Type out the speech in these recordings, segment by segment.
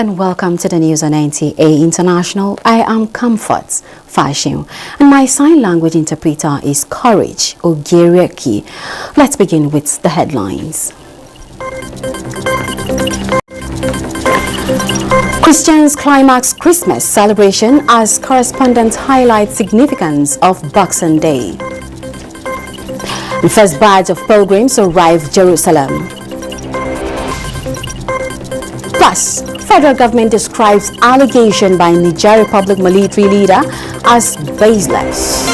and welcome to the news on NTA International. I am Comfort Fashion and my sign language interpreter is Courage Ogerieki. Let's begin with the headlines. Christians climax Christmas celebration as correspondent highlights significance of Boxing Day. The first batch of pilgrims arrive Jerusalem. Plus, federal government describes allegation by Niger Republic military leader as baseless.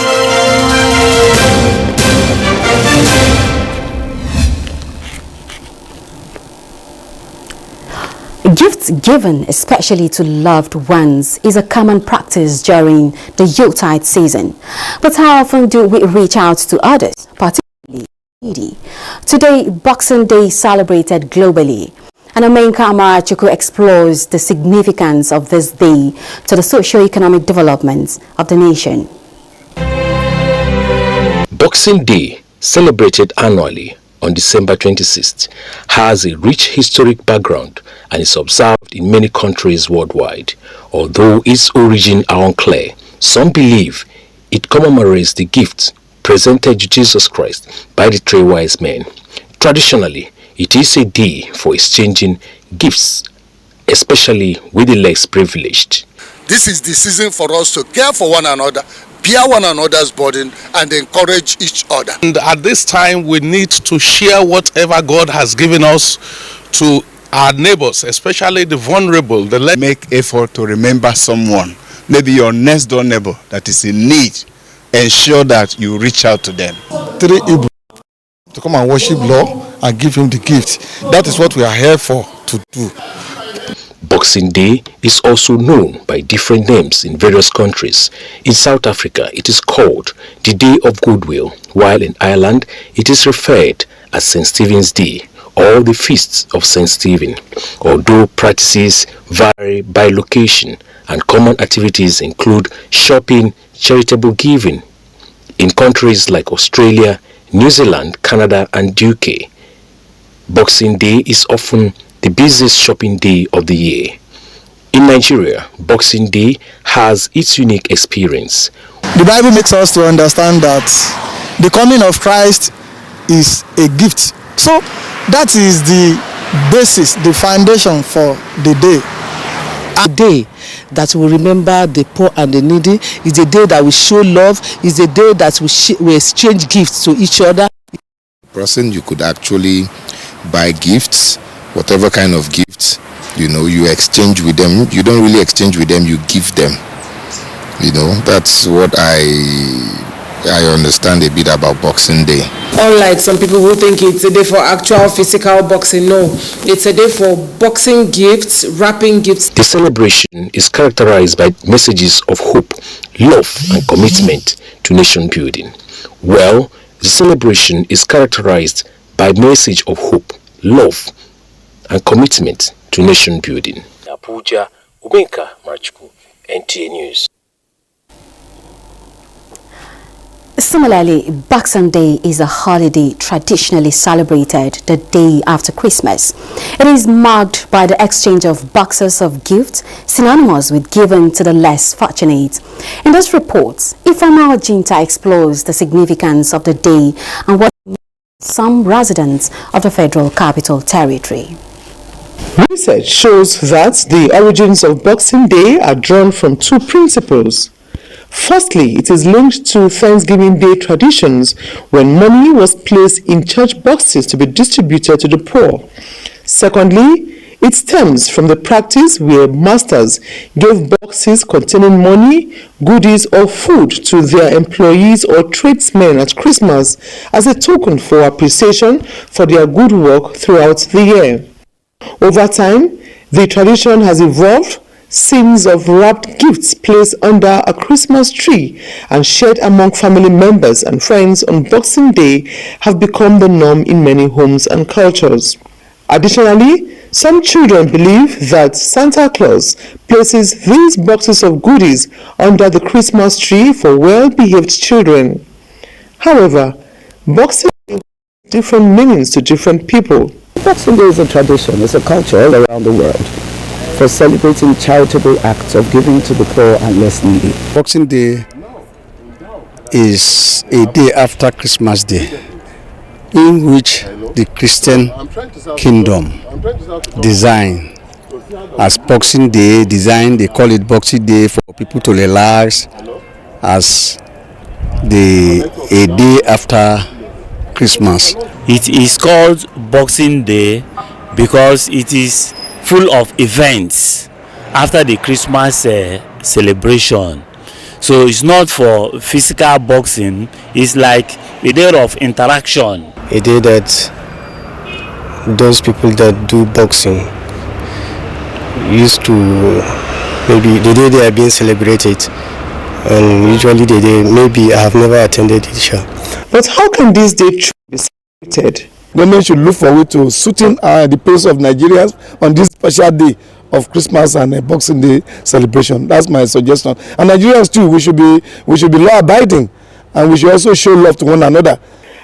Gifts given, especially to loved ones, is a common practice during the Yuletide season. But how often do we reach out to others, particularly needy? Today, Boxing Day is celebrated globally. And Omenka Amarachuku explores the significance of this day to the socio-economic development of the nation. Boxing Day, celebrated annually on December 26th, has a rich historic background and is observed in many countries worldwide. Although its origin are unclear, some believe it commemorates the gift presented to Jesus Christ by the three wise men. Traditionally, it is a day for exchanging gifts, especially with the less privileged. This is the season for us to care for one another, bear one another's burden, and encourage each other. And at this time, we need to share whatever God has given us to our neighbors, especially the vulnerable. Make effort to remember someone, maybe your next door neighbor that is in need. Ensure that you reach out to them. To come and worship Lord and give him the gift. That is what we are here for to do. Boxing Day is also known by different names in various countries. In South Africa, it is called the Day of Goodwill, while in Ireland, it is referred as St. Stephen's Day or the Feast of St. Stephen. Although practices vary by location and common activities include shopping, charitable giving. In countries like Australia, New Zealand, Canada and UK, Boxing Day is often the busiest shopping day of the year. In Nigeria, Boxing Day has its unique experience. The Bible makes us to understand that the coming of Christ is a gift. So that is the basis, the foundation for the day. A day that will remember the poor and the needy, is a day that will show love, is a day that we exchange gifts to each other. Person, you could actually buy gifts, whatever kind of gifts, you exchange with them. You don't really exchange with them, you give them. That's what I understand a bit about Boxing Day. Unlike some people who think it's a day for actual physical boxing, no. It's a day for boxing gifts, wrapping gifts. The celebration is characterized by messages of hope, love and commitment to nation building. Well, the celebration is characterized by message of hope, love and commitment to nation building. Abuja, Omenka Amarachuku, NTA News. Similarly, Boxing Day is a holiday traditionally celebrated the day after Christmas. It is marked by the exchange of boxes of gifts, synonymous with giving to the less fortunate. In this report, Ifeoma Jinta explores the significance of the day and what some residents of the Federal Capital Territory. Research shows that the origins of Boxing Day are drawn from two principles. Firstly, it is linked to Thanksgiving Day traditions when money was placed in church boxes to be distributed to the poor. Secondly, it stems from the practice where masters gave boxes containing money, goodies or food to their employees or tradesmen at Christmas as a token for appreciation for their good work throughout the year. Over time, the tradition has evolved. Scenes of wrapped gifts placed under a Christmas tree and shared among family members and friends on Boxing Day have become the norm in many homes and cultures. Additionally, some children believe that Santa Claus places these boxes of goodies under the Christmas tree for well-behaved children. However, Boxing Day has different meanings to different people. Boxing Day is a tradition, it's a culture all around the world. for celebrating charitable acts of giving to the poor and less needy. Boxing Day is a day after Christmas Day, in which the Christian kingdom design as Boxing Day, they call it Boxing Day for people to relax as a day after Christmas. It is called Boxing Day because it is full of events after the Christmas celebration. So it's not for physical boxing, it's like a day of interaction. A day that those people that do boxing used to, maybe the day they are being celebrated, and usually the day, maybe I have never attended it. Sure. But how can this day be celebrated? Government should look forward to suiting the pace of Nigerians on this special day of Christmas and Boxing Day celebration. That's my suggestion. And Nigerians too, we should be law abiding, and we should also show love to one another.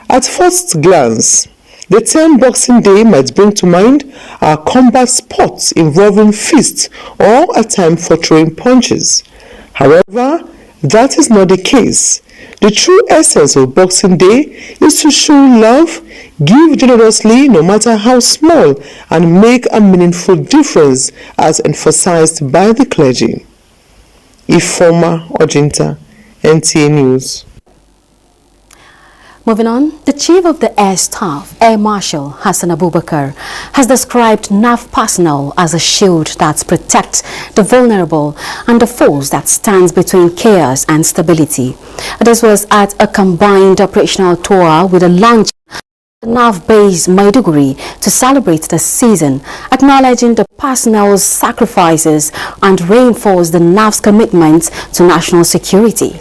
At first glance, the term Boxing Day might bring to mind our combat sports involving fists or a time for throwing punches. However, that is not the case. The true essence of Boxing Day is to show love, give generously no matter how small, and make a meaningful difference as emphasized by the clergy. Ifoma Ojinta, NTA News. Moving on, the Chief of the Air Staff, Air Marshal Hassan Abubakar, has described NAF personnel as a shield that protects the vulnerable and the force that stands between chaos and stability. This was at a combined operational tour with a launch at the NAF base Maiduguri to celebrate the season, acknowledging the personnel's sacrifices and reinforce the NAF's commitment to national security.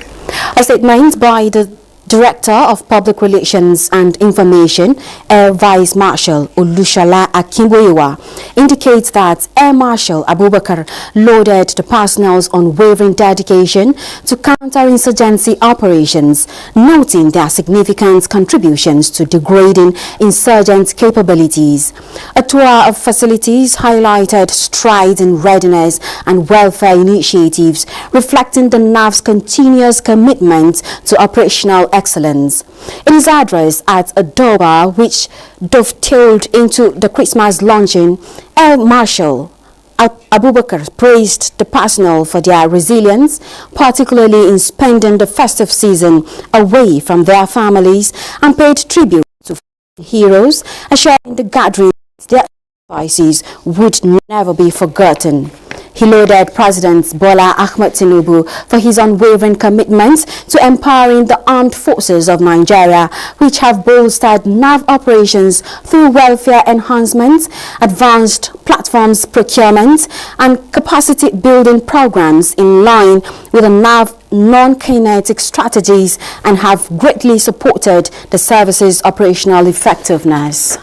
A statement by the Director of Public Relations and Information, Air Vice Marshal Olushola Akinboyewa, indicates that Air Marshal Abubakar lauded the personnel's unwavering dedication to counterinsurgency operations, noting their significant contributions to degrading insurgent capabilities. A tour of facilities highlighted strides in readiness and welfare initiatives, reflecting the NAF's continuous commitment to operational excellence. In his address at a Doba, which dovetailed into the Christmas luncheon, Air Marshal Abubakar praised the personnel for their resilience, particularly in spending the festive season away from their families, and paid tribute to heroes, assuring the gathering their sacrifices would never be forgotten. He lauded President Bola Ahmed Tinubu for his unwavering commitment to empowering the armed forces of Nigeria, which have bolstered NAV operations through welfare enhancement, advanced platforms procurement, and capacity building programs in line with the NAV non-kinetic strategies, and have greatly supported the service's operational effectiveness.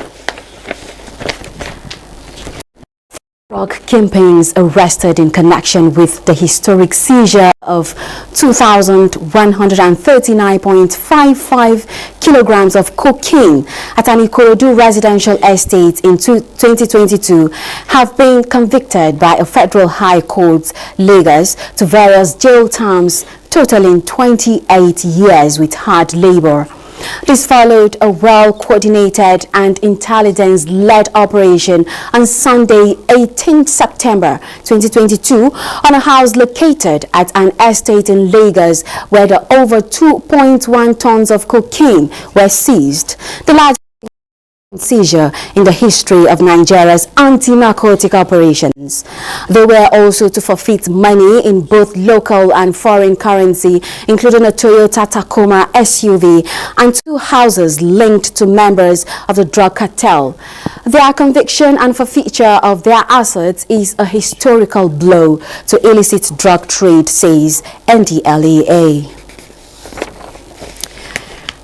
Drug kingpins arrested in connection with the historic seizure of 2,139.55 kilograms of cocaine at an Ikorodu residential estate in 2022 have been convicted by a federal high court, Lagos, to various jail terms totaling 28 years with hard labor. This followed a well-coordinated and intelligence-led operation on Sunday, 18 September 2022, on a house located at an estate in Lagos where the over 2.1 tons of cocaine were seized. The largest seizure in the history of Nigeria's anti-narcotic operations. They were also to forfeit money in both local and foreign currency, including a Toyota Tacoma SUV and 2 houses linked to members of the drug cartel. Their conviction and forfeiture of their assets is a historical blow to illicit drug trade, says NTAi.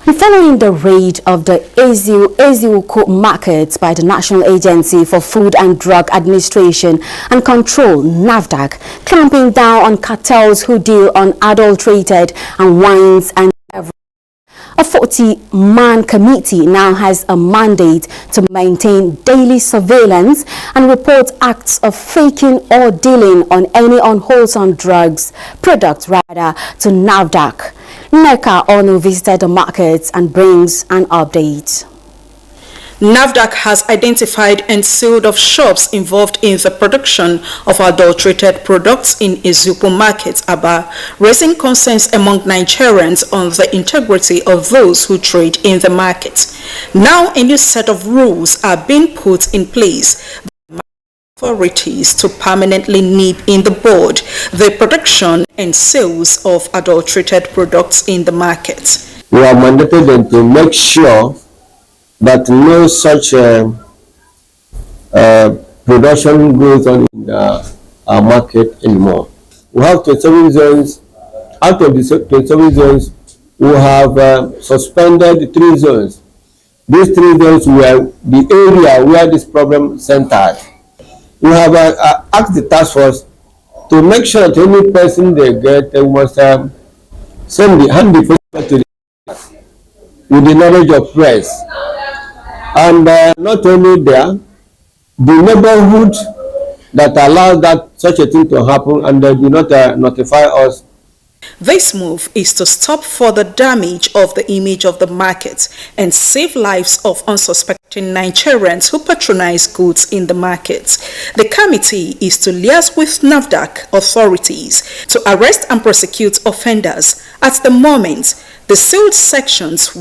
Following the raid of the Eziuko markets by the National Agency for Food and Drug Administration and Control, NAFDAC, clamping down on cartels who deal on adulterated and wines and beverages, a A 40-man committee now has a mandate to maintain daily surveillance and report acts of faking or dealing on any unwholesome products to NAFDAC. NECA Onu visited the markets and brings an update. NAFDAC has identified and sealed off shops involved in the production of adulterated products in Izupu market, Aba, raising concerns among Nigerians on the integrity of those who trade in the market. Now a new set of rules are being put in place by authorities to permanently nip in the bud the production and sales of adulterated products in the market. We are mandated them to make sure that no such production goes on in our market anymore. We have 27 zones. Out of the 27 zones, we have suspended 3 zones. These 3 zones were the area where this problem centered. We have asked the task force to make sure that any person they get, they must hand the paper to the with the knowledge of press. And not only there, the neighborhood that allows that such a thing to happen and they do not notify us. This move is to stop further damage of the image of the market and save lives of unsuspecting Nigerians who patronize goods in the market. The committee is to liaise with NAFDAC authorities to arrest and prosecute offenders. At the moment, the sealed sections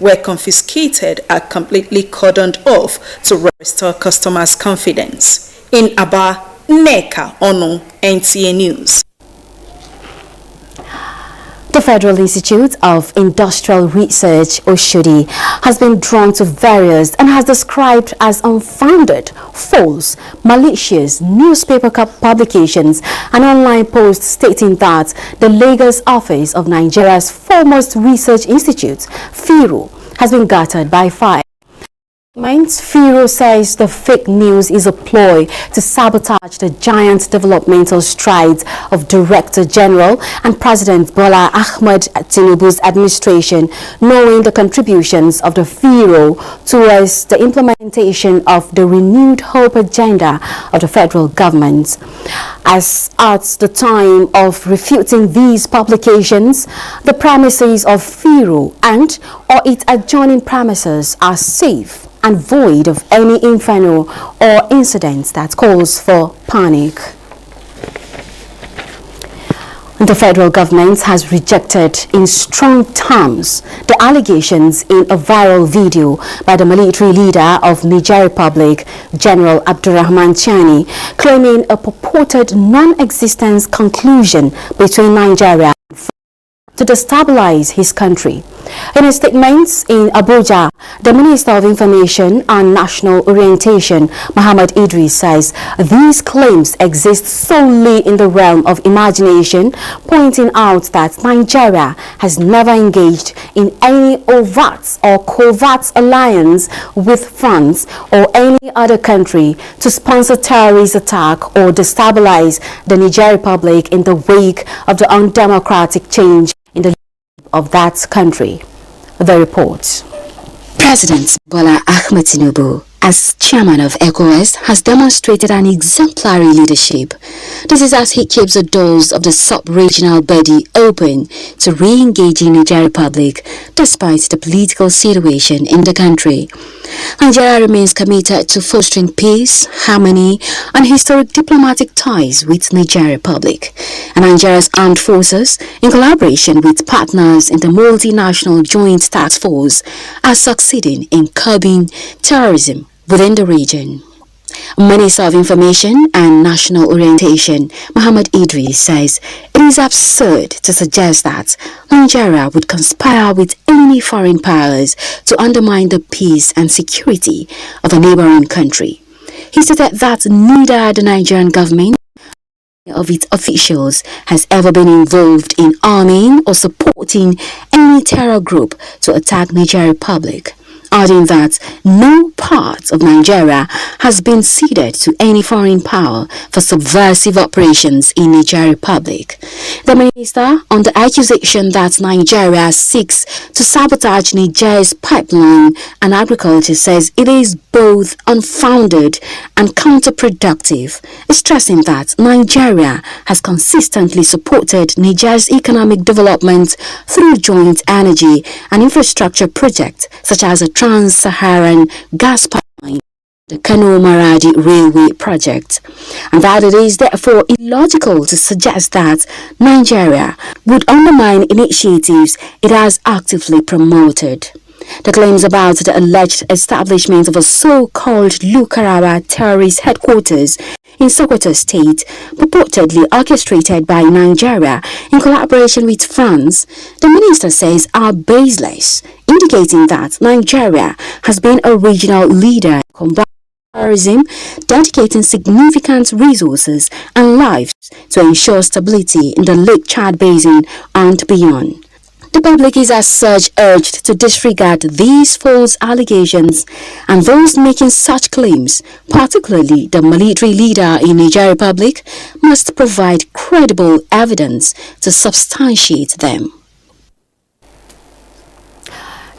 were confiscated are completely cordoned off to restore customers' confidence. In Aba, NECA Onu, NTA News. The Federal Institute of Industrial Research, Oshodi, has been drawn to various and has described as unfounded, false, malicious newspaper publications and online posts stating that the Lagos office of Nigeria's foremost research institute, FIRO, has been gutted by fire. FIRO says the fake news is a ploy to sabotage the giant developmental strides of Director General and President Bola Ahmed Tinubu's administration, knowing the contributions of the FIRO towards the implementation of the renewed hope agenda of the federal government. As at the time of refuting these publications, the premises of FIRO and or its adjoining premises are safe and void of any inferno or incidents that calls for panic. The federal government has rejected in strong terms the allegations in a viral video by the military leader of Niger Republic, General Abdurrahman Chani, claiming a purported non-existence conclusion between Nigeria and France to destabilize his country. In a statement in Abuja, the Minister of Information and National Orientation, Muhammad Idris, says these claims exist solely in the realm of imagination, pointing out that Nigeria has never engaged in any overt or covert alliance with France or any other country to sponsor terrorist attack or destabilize the Niger Republic in the wake of the undemocratic change in the of that country. The report. President Bola Ahmed Tinubu, as chairman of ECOWAS, has demonstrated an exemplary leadership. This is as he keeps the doors of the sub-regional body open to re-engaging Niger Republic despite the political situation in the country. Nigeria remains committed to fostering peace, harmony and historic diplomatic ties with Niger Republic. And Nigeria's armed forces, in collaboration with partners in the multinational joint task force, are succeeding in curbing terrorism within the region. Minister of Information and National Orientation, Muhammad Idris, says it is absurd to suggest that Nigeria would conspire with any foreign powers to undermine the peace and security of a neighboring country. He stated that neither the Nigerian government of its officials has ever been involved in arming or supporting any terror group to attack Niger Republic. adding that no part of Nigeria has been ceded to any foreign power for subversive operations in Niger Republic. The minister, on the accusation that Nigeria seeks to sabotage Niger's pipeline and agriculture, says it is both unfounded and counterproductive, stressing that Nigeria has consistently supported Niger's economic development through joint energy and infrastructure projects such as a Trans-Saharan gas pipeline, the Kano-Maradi Railway project, and that it is therefore illogical to suggest that Nigeria would undermine initiatives it has actively promoted. The claims about the alleged establishment of a so-called Lukarawa terrorist headquarters in Sokoto State, purportedly orchestrated by Nigeria in collaboration with France, the minister says are baseless, indicating that Nigeria has been a regional leader in combating terrorism, dedicating significant resources and lives to ensure stability in the Lake Chad Basin and beyond. The public is as such urged to disregard these false allegations, and those making such claims, particularly the military leader in Niger Republic, must provide credible evidence to substantiate them.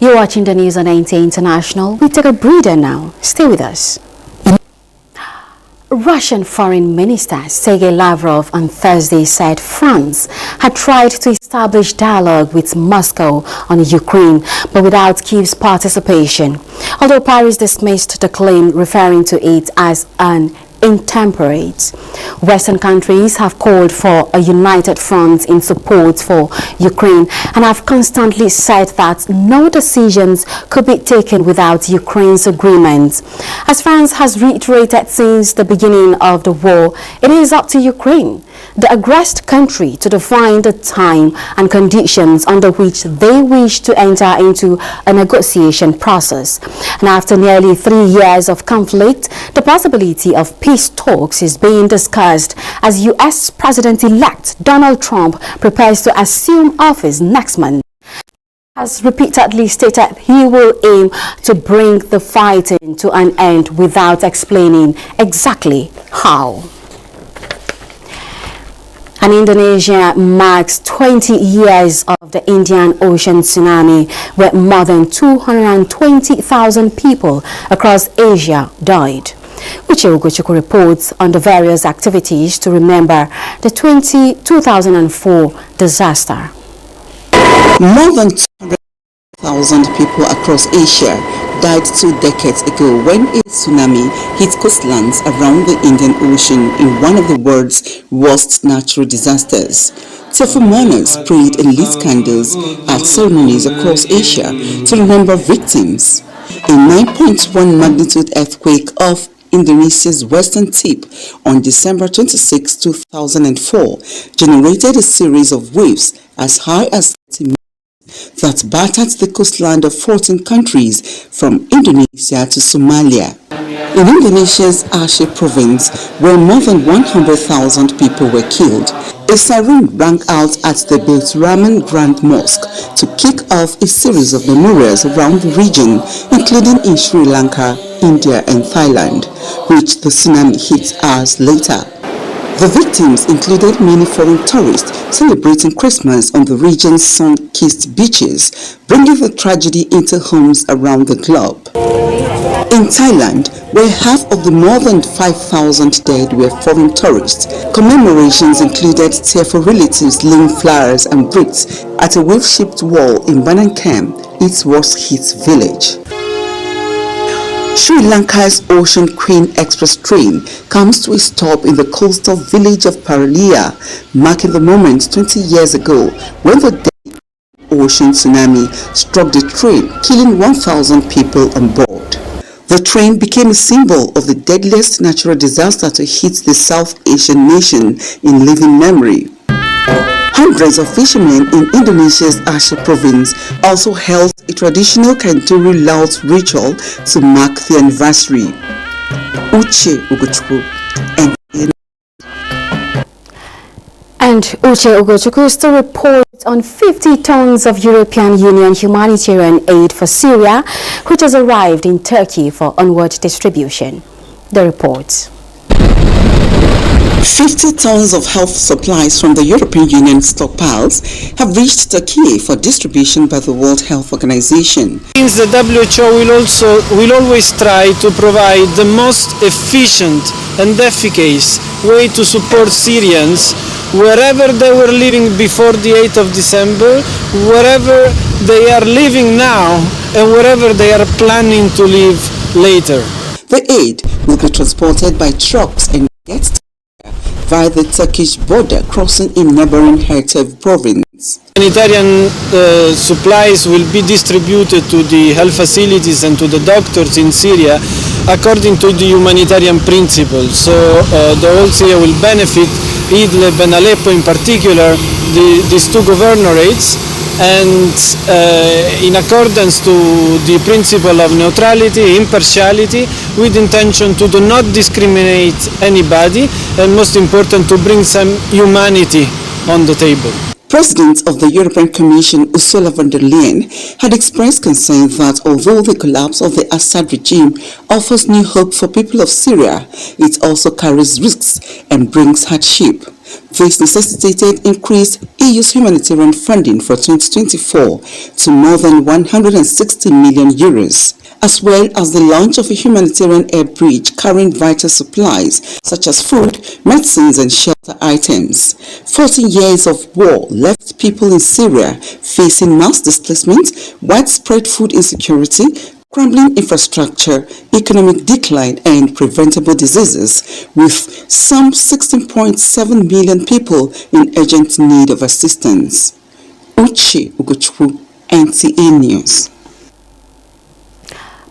You're watching the news on NTA International. We take a breather now. Stay with us. Russian Foreign Minister Sergei Lavrov on Thursday said France had tried to establish dialogue with Moscow on Ukraine, but without Kyiv's participation. Although Paris dismissed the claim, referring to it as an intemperate. Western countries have called for a united front in support for Ukraine and have constantly said that no decisions could be taken without Ukraine's agreement. As France has reiterated since the beginning of the war, it is up to Ukraine, the aggressed country, to define the time and conditions under which they wish to enter into a negotiation process. And after nearly 3 years of conflict, the possibility of peace talks is being discussed as U.S. President-elect Donald Trump prepares to assume office next month. Has repeatedly stated he will aim to bring the fighting to an end without explaining exactly how. And Indonesia marks 20 years of the Indian Ocean tsunami, where more than 220,000 people across Asia died. Uche Ugochukwu reports on the various activities to remember the 2004 disaster. More than 200,000 people across Asia died 2 decades ago when a tsunami hit coastlands around the Indian Ocean in one of the world's worst natural disasters. Tearful mourners prayed and lit candles at ceremonies across Asia to remember victims. A 9.1 magnitude earthquake off Indonesia's western tip on December 26, 2004 generated a series of waves as high as 30 meters that battered the coastline of 14 countries from Indonesia to Somalia. In Indonesia's Aceh province, where more than 100,000 people were killed, a siren rang out at the Beit Rahman Grand Mosque to kick off a series of memorials around the region, including in Sri Lanka, India and Thailand, which the tsunami hit hours later. The victims included many foreign tourists celebrating Christmas on the region's sun-kissed beaches, bringing the tragedy into homes around the globe. In Thailand, where half of the more than 5,000 dead were foreign tourists, commemorations included tearful relatives laying flowers and bricks at a wave-shaped wall in Banankam, its worst-hit village. Sri Lanka's Ocean Queen Express train comes to a stop in the coastal village of Paralia, marking the moment 20 years ago when the deadly ocean tsunami struck the train, killing 1,000 people on board. The train became a symbol of the deadliest natural disaster to hit the South Asian nation in living memory. Hundreds of fishermen in Indonesia's Aceh province also held a traditional Kanturu Laut ritual to mark the anniversary. Uche Ugochukwu, NTA. And Uche Ugochukwu still reports on 50 tons of European Union humanitarian aid for Syria, which has arrived in Turkey for onward distribution. The report. 50 tons of health supplies from the European Union stockpiles have reached Turkey for distribution by the World Health Organization. Means the WHO will always try to provide the most efficient and efficacious way to support Syrians wherever they were living before the 8th of December, wherever they are living now, and wherever they are planning to live later. The aid will be transported by trucks and get via the Turkish border, crossing in neighboring Hatay province. Humanitarian supplies will be distributed to the health facilities and to the doctors in Syria according to the humanitarian principles. So the whole Syria will benefit, Idlib and Aleppo in particular, these two governorates, and in accordance to the principle of neutrality, impartiality, with intention to do not discriminate anybody, and most important, to bring some humanity on the table. President of the European Commission, Ursula von der Leyen, had expressed concern that although the collapse of the Assad regime offers new hope for people of Syria, it also carries risks and brings hardship. This necessitated increased EU's humanitarian funding for 2024 to more than 160 million euros, as well as the launch of a humanitarian air bridge carrying vital supplies such as food, medicines and shelter items. 14 years of war left people in Syria facing mass displacement, widespread food insecurity, crumbling infrastructure, economic decline and preventable diseases, with some 16.7 million people in urgent need of assistance. Uche Ugochukwu, NTA News.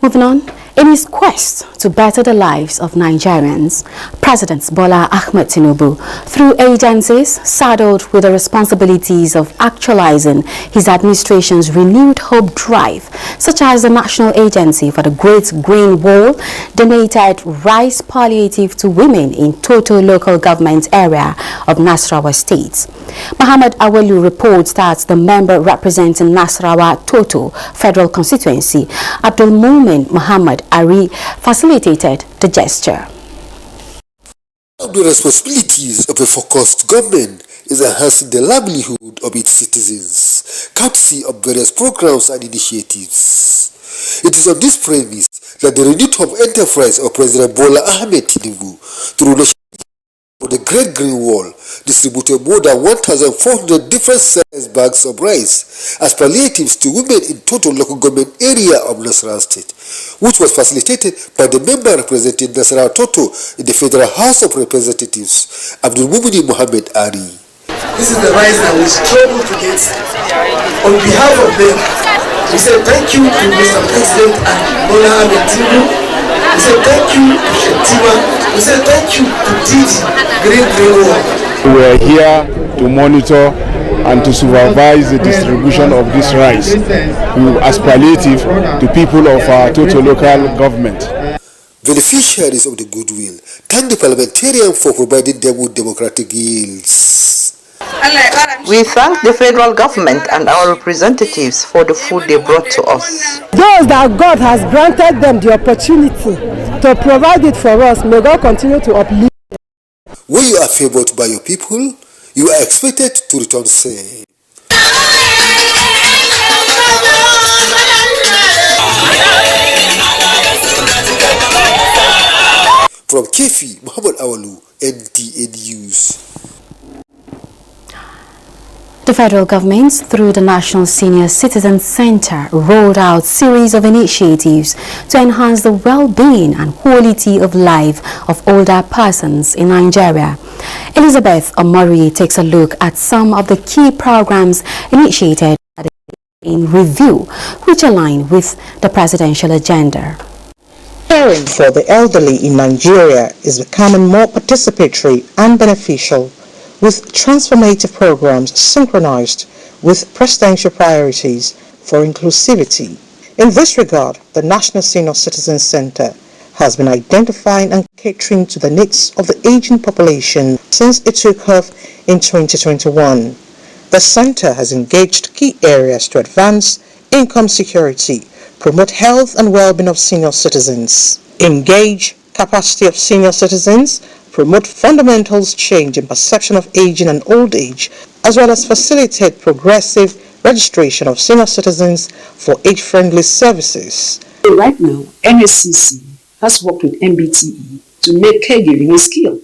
Moving on, in his quest to better the lives of Nigerians, President Bola Ahmed Tinubu, through agencies saddled with the responsibilities of actualizing his administration's renewed hope drive, such as the National Agency for the Great Green Wall, donated rice palliative to women in Toto local government area of Nasarawa State. Muhammad Awalu reports that the member representing Nasarawa Toto Federal Constituency, Abdul Mumin Muhammad Ari, facilitated the gesture. One of the responsibilities of a focused government is enhancing the livelihood of its citizens, courtesy of various programs and initiatives. It is on this premise that the renewed hope enterprise of President Bola Ahmed Tinubu, through the for the Great Green Wall, distributed more than 1,400 different size bags of rice as palliatives to women in total local government area of Nasarawa State, which was facilitated by the member representing Nasarawa Toto in the Federal House of Representatives, Abdul Mumini Muhammad Ari. This is the rice that we struggle to get. On behalf of them, we say thank you to Mr. President and Bola Ahmed Tinubu. We say thank you to Shetima. We say thank you to Didi Green Wall. We are here to monitor and to supervise the distribution of this rice as palliative to people of our total local government. Beneficiaries of the goodwill thank the parliamentarian for providing them with democratic yields. We thank the federal government and our representatives for the food they brought to us. Those that God has granted them the opportunity to provide it for us, may God continue to uplift. When you are favored by your people, you are expected to return same. From Kefi, Muhammad Awalu, NTA News. The federal government, through the National Senior Citizen Center, rolled out a series of initiatives to enhance the well-being and quality of life of older persons in Nigeria. Elizabeth Omori takes a look at some of the key programs initiated in review, which align with the presidential agenda. Caring for the elderly in Nigeria is becoming more participatory and beneficial, with transformative programs synchronized with presidential priorities for inclusivity. In this regard, the National Senior Citizen Center has been identifying and catering to the needs of the aging population since it took off in 2021. The center has engaged key areas to advance income security, promote health and well-being of senior citizens, engage capacity of senior citizens, promote fundamentals change in perception of aging and old age, as well as facilitate progressive registration of senior citizens for age-friendly services. Right now, NSCC has worked with NBTE to make caregiving a skill.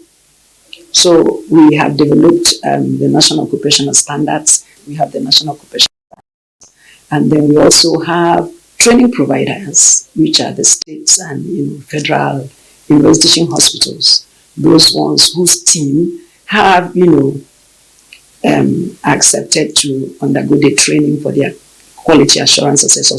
So we have developed the National Occupational Standards, we have the National Occupational Standards, and then we also have training providers, which are the states and federal teaching hospitals, those ones whose team have accepted to undergo the training for their quality assurance assessor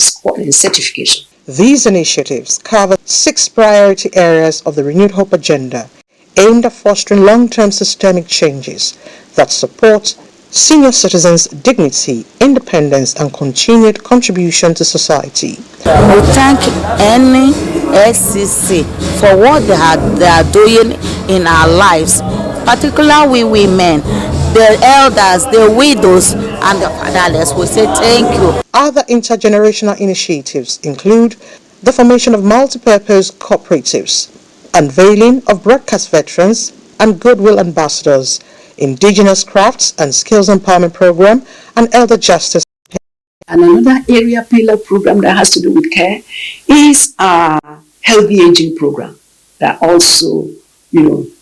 certification. These initiatives cover 6 priority areas of the Renewed Hope Agenda, aimed at fostering long-term systemic changes that support senior citizens' dignity, independence, and continued contribution to society. We thank NSCC for what they are doing in our lives, particularly we women, the elders, the widows, and the fatherless. We say thank you. Other intergenerational initiatives include the formation of multi-purpose cooperatives, unveiling of broadcast veterans and goodwill ambassadors, indigenous crafts and skills empowerment program, and elder justice. And another area pillar program that has to do with care is a healthy aging program that also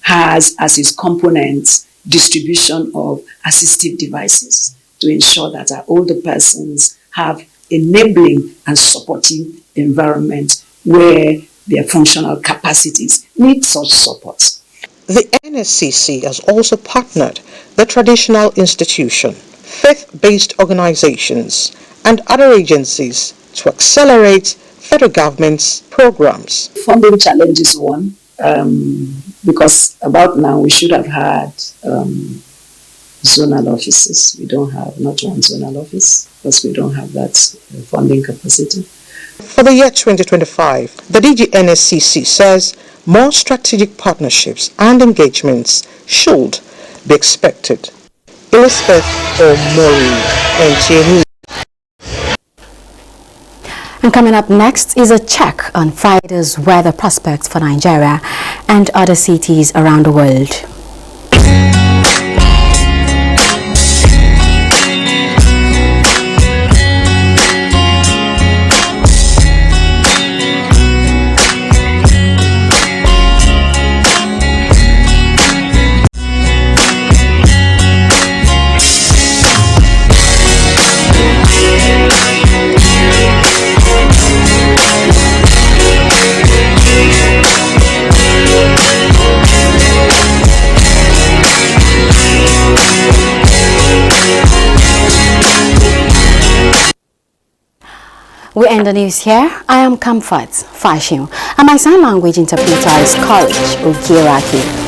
has as its components distribution of assistive devices to ensure that our older persons have enabling and supportive environment where their functional capacities need such support. The NSCC has also partnered the traditional institution, faith-based organizations, and other agencies to accelerate federal government's programs. Funding challenge is one, because about now we should have had zonal offices. We don't have not one zonal office because we don't have that funding capacity. For the year 2025, the DG NSCC says more strategic partnerships and engagements should be expected. Elizabeth Omori, NTA News. And coming up next is a check on Friday's weather prospects for Nigeria and other cities around the world. We end the news here. I am Comfort Fashion, and my sign language interpreter is Courage Ogiraki.